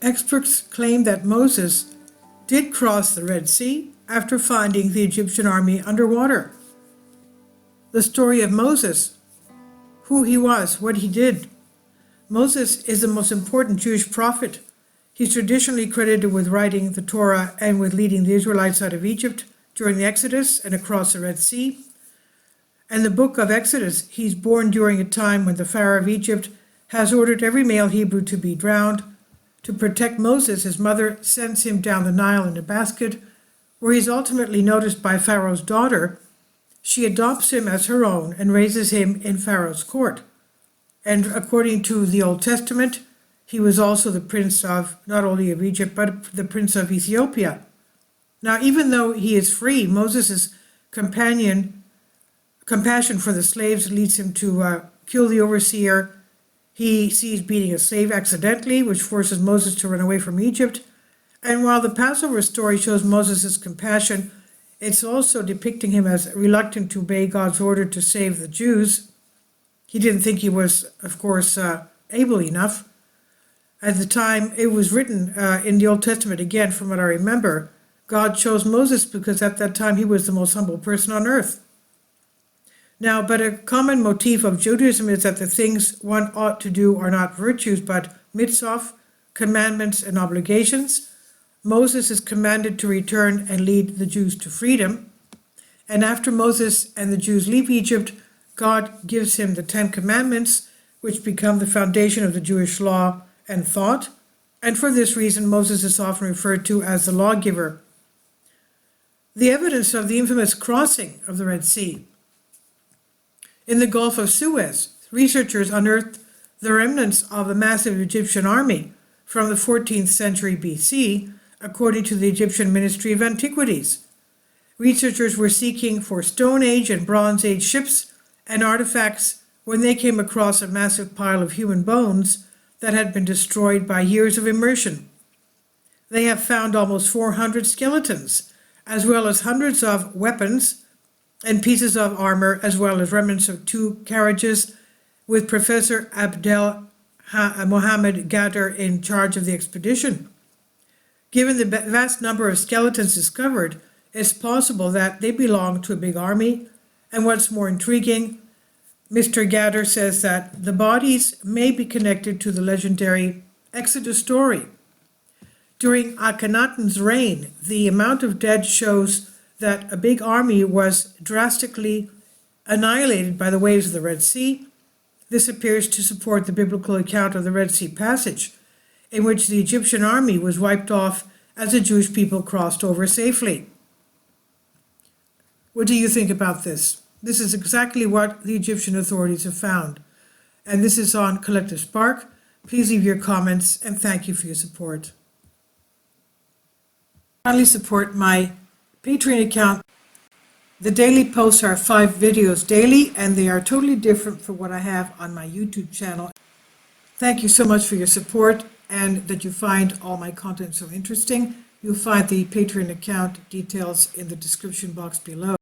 Experts claim that Moses did cross the Red Sea after finding the Egyptian army underwater. The story of Moses, who he was, what he did. Moses is the most important Jewish prophet. He's traditionally credited with writing the Torah and with leading the Israelites out of Egypt during the Exodus and across the Red Sea. And the book of Exodus, he's born during a time when the Pharaoh of Egypt has ordered every male Hebrew to be drowned. To protect Moses, his mother sends him down the Nile in a basket, where he's ultimately noticed by Pharaoh's daughter. She adopts him as her own and raises him in Pharaoh's court. And according to the Old Testament, he was also the prince of not only of Egypt, but the prince of Ethiopia. Now, even though he is free, Moses' compassion for the slaves leads him to kill the overseer. He sees beating a slave accidentally, which forces Moses to run away from Egypt. And while the Passover story shows Moses' compassion, it's also depicting him as reluctant to obey God's order to save the Jews. He didn't think he was, of course, able enough. At the time it was written in the Old Testament, again, from what I remember, God chose Moses because at that time he was the most humble person on earth. Now, but a common motif of Judaism is that the things one ought to do are not virtues, but mitzvot, commandments and obligations. Moses is commanded to return and lead the Jews to freedom. And after Moses and the Jews leave Egypt, God gives him the 10 Commandments, which become the foundation of the Jewish law and thought. And for this reason, Moses is often referred to as the lawgiver. The evidence of the infamous crossing of the Red Sea. In the Gulf of Suez, researchers unearthed the remnants of a massive Egyptian army from the 14th century BC, according to the Egyptian Ministry of Antiquities. Researchers were seeking for Stone Age and Bronze Age ships and artifacts when they came across a massive pile of human bones that had been destroyed by years of immersion. They have found almost 400 skeletons, as well as hundreds of weapons and pieces of armor, as well as remnants of 2 carriages, with Professor Abdel Mohammed Gader in charge of the expedition. Given the vast number of skeletons discovered, it's possible that they belong to a big army. And what's more intriguing, Mr. Gader says that the bodies may be connected to the legendary Exodus story. During Akhenaten's reign, the amount of dead shows that a big army was drastically annihilated by the waves of the Red Sea. This appears to support the biblical account of the Red Sea passage, in which the Egyptian army was wiped off as the Jewish people crossed over safely. What do you think about this? This is exactly what the Egyptian authorities have found. And this is on Collective Spark. Please leave your comments and thank you for your support. Kindly support my Patreon account. The daily posts are 5 videos daily, and they are totally different from what I have on my YouTube channel. Thank you so much for your support and that you find all my content so interesting. You'll find the Patreon account details in the description box below.